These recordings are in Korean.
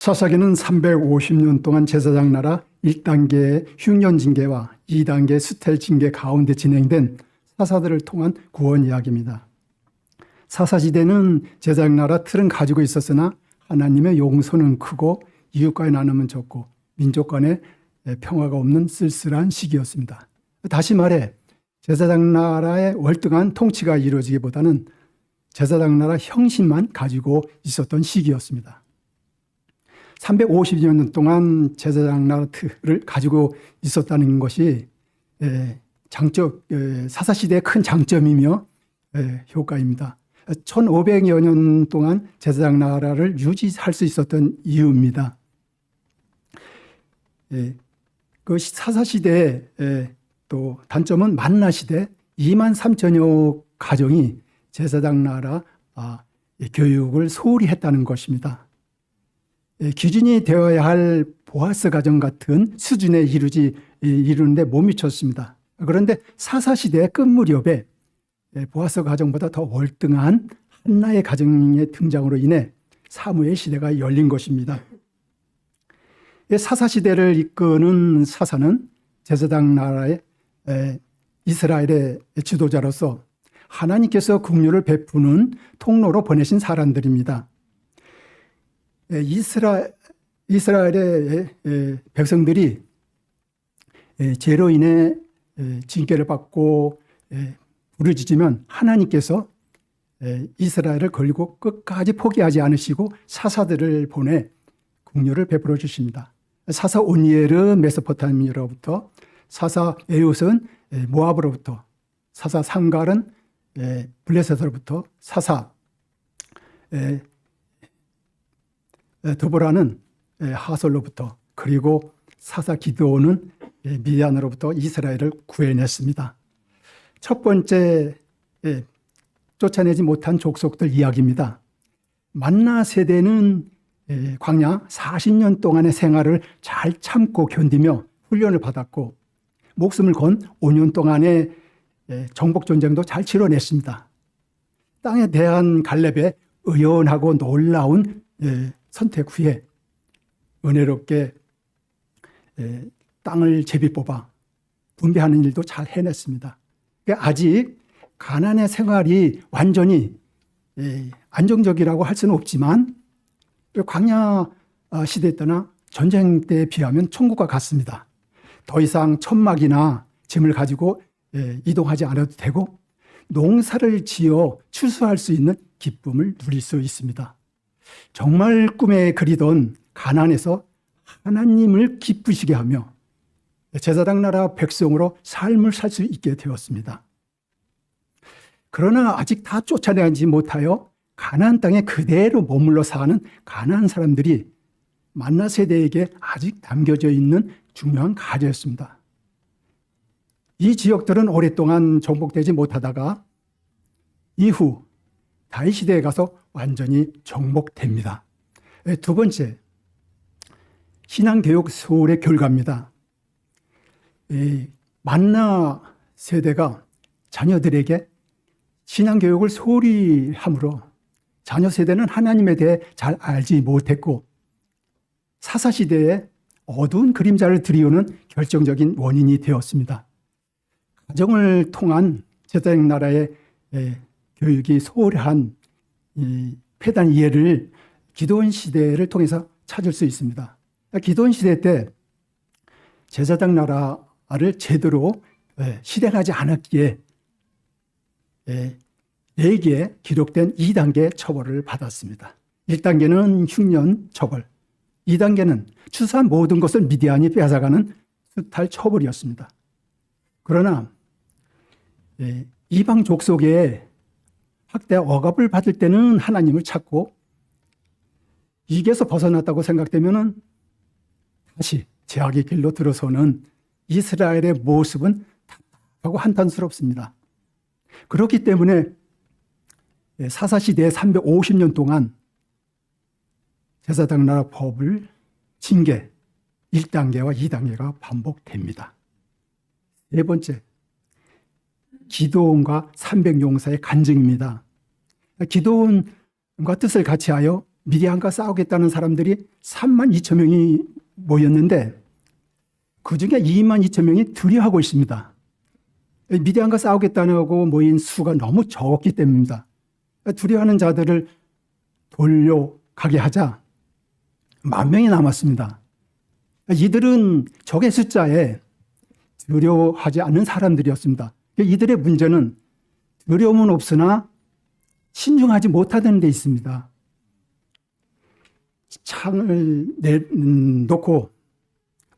사사기는 350년 동안 제사장 나라 1단계의 흉년 징계와 2단계 수텔 징계 가운데 진행된 사사들을 통한 구원 이야기입니다. 사사시대는 제사장 나라 틀은 가지고 있었으나 하나님의 용서는 크고 이웃과의 나눔은 적고 민족 간의 평화가 없는 쓸쓸한 시기였습니다. 다시 말해 제사장 나라의 월등한 통치가 이루어지기보다는 제사장 나라 형식만 가지고 있었던 시기였습니다. 350년 동안 제사장 나라 틀을 가지고 있었다는 것이 사사시대의 큰 장점이며 효과입니다. 1500여 년 동안 제사장 나라를 유지할 수 있었던 이유입니다. 그 사사시대의 또 단점은 만나시대 2만 3천여 가정이 제사장 나라 교육을 소홀히 했다는 것입니다. 기준이 되어야 할 보아스 가정 같은 수준에 이루는데 못 미쳤습니다. 그런데 사사시대의 끝 무렵에 보아스 가정보다 더 월등한 한나의 가정의 등장으로 인해 사무엘 시대가 열린 것입니다. 사사시대를 이끄는 사사는 제사장 나라의 이스라엘의 지도자로서 하나님께서 긍휼을 베푸는 통로로 보내신 사람들입니다. 이스라엘의 백성들이 죄로 인해 징계를 받고 부르짖으면 하나님께서 이스라엘을 걸고 끝까지 포기하지 않으시고 사사들을 보내 긍휼을 베풀어 주십니다. 사사 오니엘은 메소포타미아로부터, 사사 에웃은 모압으로부터, 사사 상갈은 블레셋으로부터, 사사 드보라는 하솔로부터, 그리고 사사 기드온은 미디안으로부터 이스라엘을 구해냈습니다. 첫 번째 쫓아내지 못한 족속들 이야기입니다. 만나 세대는 광야 40년 동안의 생활을 잘 참고 견디며 훈련을 받았고 목숨을 건 5년 동안의 정복 전쟁도 잘 치러냈습니다. 땅에 대한 갈렙의 의연하고 놀라운 선택 후에 은혜롭게 땅을 제비 뽑아 분배하는 일도 잘 해냈습니다. 아직 가나안의 생활이 완전히 안정적이라고 할 수는 없지만 광야 시대 때나 전쟁 때에 비하면 천국과 같습니다. 더 이상 천막이나 짐을 가지고 이동하지 않아도 되고 농사를 지어 추수할 수 있는 기쁨을 누릴 수 있습니다. 정말 꿈에 그리던 가나안에서 하나님을 기쁘시게 하며 제사장 나라 백성으로 삶을 살 수 있게 되었습니다. 그러나 아직 다 쫓아내지 못하여 가나안 땅에 그대로 머물러 사는 가나안 사람들이 만나 세대에게 아직 남겨져 있는 중요한 가제였습니다. 이 지역들은 오랫동안 정복되지 못하다가 이후 다윗 시대에 가서 완전히 정복됩니다. 두 번째, 신앙교육 소홀의 결과입니다. 만나 세대가 자녀들에게 신앙교육을 소홀히 함으로 자녀 세대는 하나님에 대해 잘 알지 못했고 사사시대에 어두운 그림자를 드리우는 결정적인 원인이 되었습니다. 가정을 통한 제사장 나라의 교육이 소홀한 폐단 이해를 기드온 시대를 통해서 찾을 수 있습니다. 기드온 시대 때 제사장 나라를 제대로 실행하지 않았기에 4개의 기록된 2단계 처벌을 받았습니다. 1단계는 흉년 처벌, 2단계는 추수한 모든 것을 미디안이 빼앗아가는 수탈 처벌이었습니다. 그러나 이방 족속의 학대 억압을 받을 때는 하나님을 찾고 이게서 벗어났다고 생각되면 다시 제약의 길로 들어서는 이스라엘의 모습은 답답하고 한탄스럽습니다. 그렇기 때문에 사사시대의 350년 동안 제사장 나라 법을 징계 1단계와 2단계가 반복됩니다. 네 번째, 기드온과 300용사의 간증입니다. 기드온과 뜻을 같이하여 미디안과 싸우겠다는 사람들이 3만 2천 명이 모였는데 그중에 2만 2천 명이 두려워하고 있습니다. 미디안과 싸우겠다고 모인 수가 너무 적었기 때문입니다. 두려워하는 자들을 돌려가게 하자 10,000명이 남았습니다. 이들은 적의 숫자에 두려워하지 않는 사람들이었습니다. 이들의 문제는 두려움은 없으나 신중하지 못하는 데 있습니다. 창을 놓고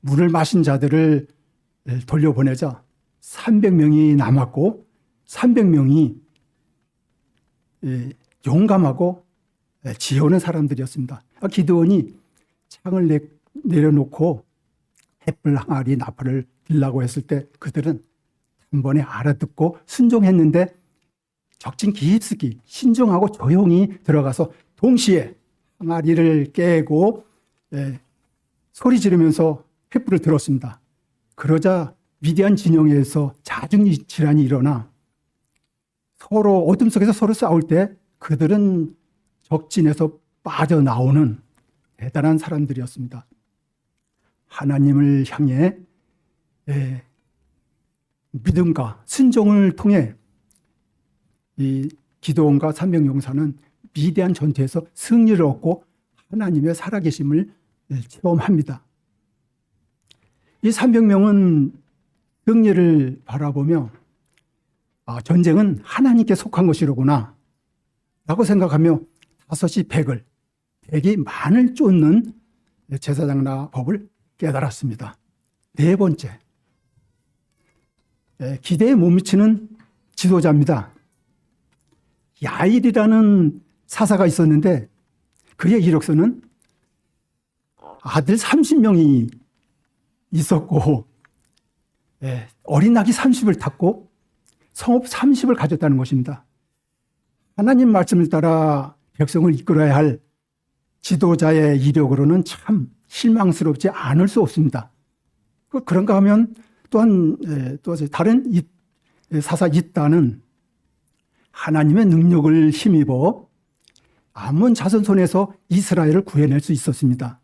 물을 마신 자들을 돌려보내자 300명이 남았고 300명이 용감하고 지혜로운 사람들이었습니다. 기드온이 창을 내려놓고 햇불 항아리 나팔을 들라고 했을 때 그들은 한 번에 알아듣고 순종했는데 적진 깊숙이 신중하고 조용히 들어가서 동시에 항아리를 깨고 소리 지르면서 횃불을 들었습니다. 그러자 미디안 진영에서 자중질환이 일어나 서로 어둠 속에서 서로 싸울 때 그들은 적진에서 빠져나오는 대단한 사람들이었습니다. 하나님을 향해 믿음과 순종을 통해 이 기드온과 300용사는 미디안 전투에서 승리를 얻고 하나님의 살아계심을 체험합니다. 이 300명은 승리를 바라보며 전쟁은 하나님께 속한 것이로구나 라고 생각하며 5이 100이 만을 쫓는 제사장 법을 깨달았습니다. 네 번째, 기대에 못 미치는 지도자입니다. 야일이라는 사사가 있었는데 그의 이력서는 아들 30명이 있었고 어린 낙이 30을 탔고 성읍 30을 가졌다는 것입니다. 하나님 말씀을 따라 백성을 이끌어야 할 지도자의 이력으로는 참 실망스럽지 않을 수 없습니다. 그런가 하면 또한 또 다른 사사 잇다는 하나님의 능력을 힘입어 아몬 자손 손에서 이스라엘을 구해낼 수 있었습니다.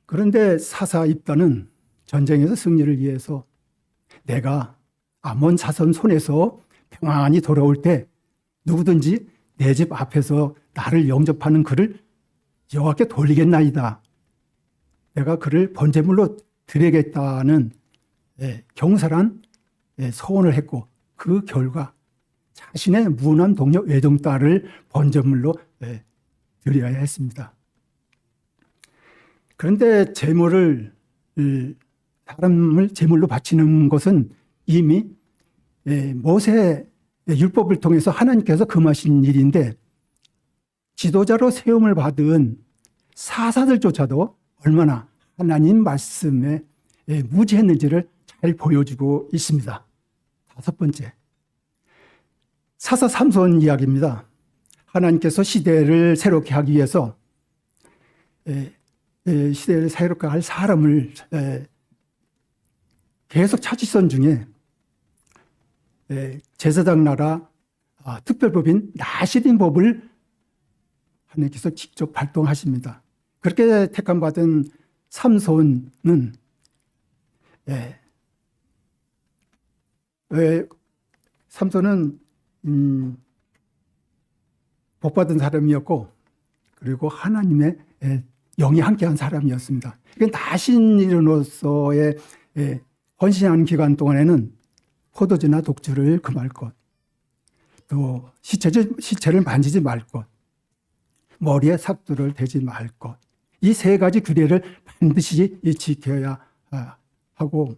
그런데 사사 잇다는 전쟁에서 승리를 위해서 내가 아몬 자손 손에서 평안히 돌아올 때 누구든지 내 집 앞에서 나를 영접하는 그를 여호와께 돌리겠나이다. 내가 그를 번제물로 드리겠다는 경솔한 서원을 했고 그 결과 자신의 무난 동료 외동딸을 번제물로 드려야 했습니다. 그런데 사람을 제물로 바치는 것은 이미 모세 율법을 통해서 하나님께서 금하신 일인데 지도자로 세움을 받은 사사들조차도 얼마나 하나님 말씀에 무지했는지를 잘 보여주고 있습니다. 5번째, 사사 삼손 이야기입니다. 하나님께서 시대를 새롭게 하기 위해서 시대를 새롭게 할 사람을 계속 찾으신 중에 제사장 나라 특별법인 나시린 법을 하나님께서 직접 발동하십니다. 그렇게 택함받은 삼손은 삼손은 복받은 사람이었고 그리고 하나님의 영이 함께한 사람이었습니다. 나신이로서의 헌신하는 기간 동안에는 포도주나 독주를 금할 것, 또 시체를 만지지 말 것, 머리에 삭두를 대지 말 것, 이 3가지 규례를 반드시 지켜야 하고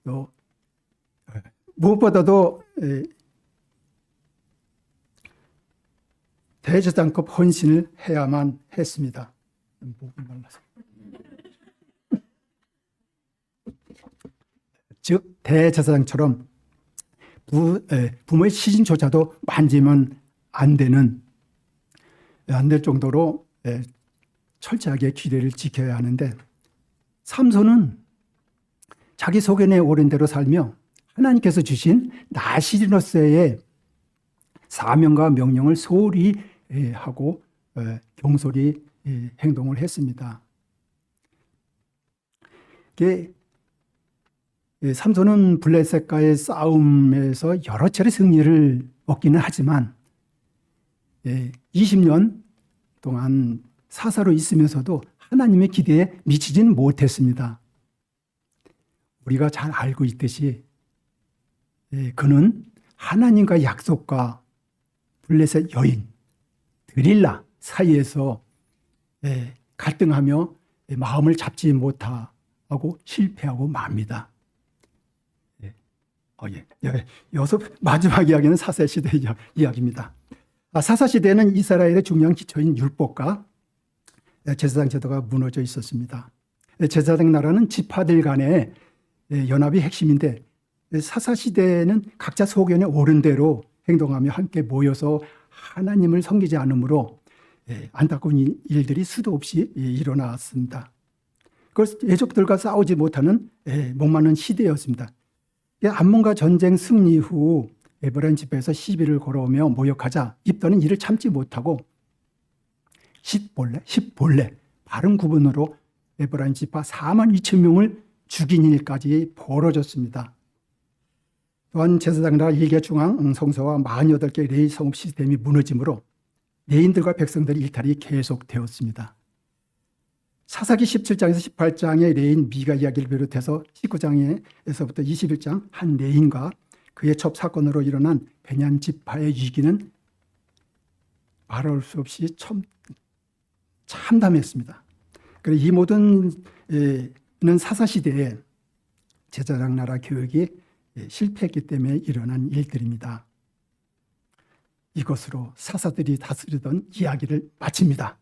또 무엇보다도 대제사장급 헌신을 해야만 했습니다. 목이 말라서. 즉 대제사장처럼 부모의 시신조차도 만지면 안 될 정도로 철저하게 규례를 지켜야 하는데 삼손은 자기 소견에 오른 대로 살며 하나님께서 주신 나시리노스의 사명과 명령을 소홀히 하고 경솔히 행동을 했습니다. 삼손은 블레셋과의 싸움에서 여러 차례 승리를 얻기는 하지만 20년 동안 사사로 있으면서도 하나님의 기대에 미치지는 못했습니다. 우리가 잘 알고 있듯이 그는 하나님과 약속과 블레셋 여인 드릴라 사이에서 갈등하며 마음을 잡지 못하고 실패하고 맙니다. 여기서 마지막 이야기는 사사시대 이야기입니다. 사사시대는 이스라엘의 중요한 기초인 율법과 제사장 제도가 무너져 있었습니다. 제사장 나라는 지파들 간의 연합이 핵심인데 사사시대는 각자 소견에 옳은 대로 행동하며 함께 모여서 하나님을 섬기지 않으므로 안타까운 일들이 수도 없이 일어났습니다. 그걸 예족들과 싸우지 못하는 목마른 시대였습니다. 암몬과 전쟁 승리 후 에브라임 지파에서 시비를 걸어오며 모욕하자 입더는 이를 참지 못하고 10볼래 바른 구분으로 에브라임 지파 4만 2천 명을 죽인 일까지 벌어졌습니다. 또한 제사장 나라 1개 중앙 성소와 48개 레위 성읍 시스템이 무너짐으로 레인들과 백성들의 일탈이 계속되었습니다. 사사기 17장에서 18장의 레인 미가 이야기를 비롯해서 19장에서부터 21장 한 레인과 그의 첩 사건으로 일어난 베냐민 지파의 위기는 말할 수 없이 참담했습니다. 그리고 이 모든 사사시대에 제사장 나라 교육이 실패했기 때문에 일어난 일들입니다. 이것으로 사사들이 다스리던 이야기를 마칩니다.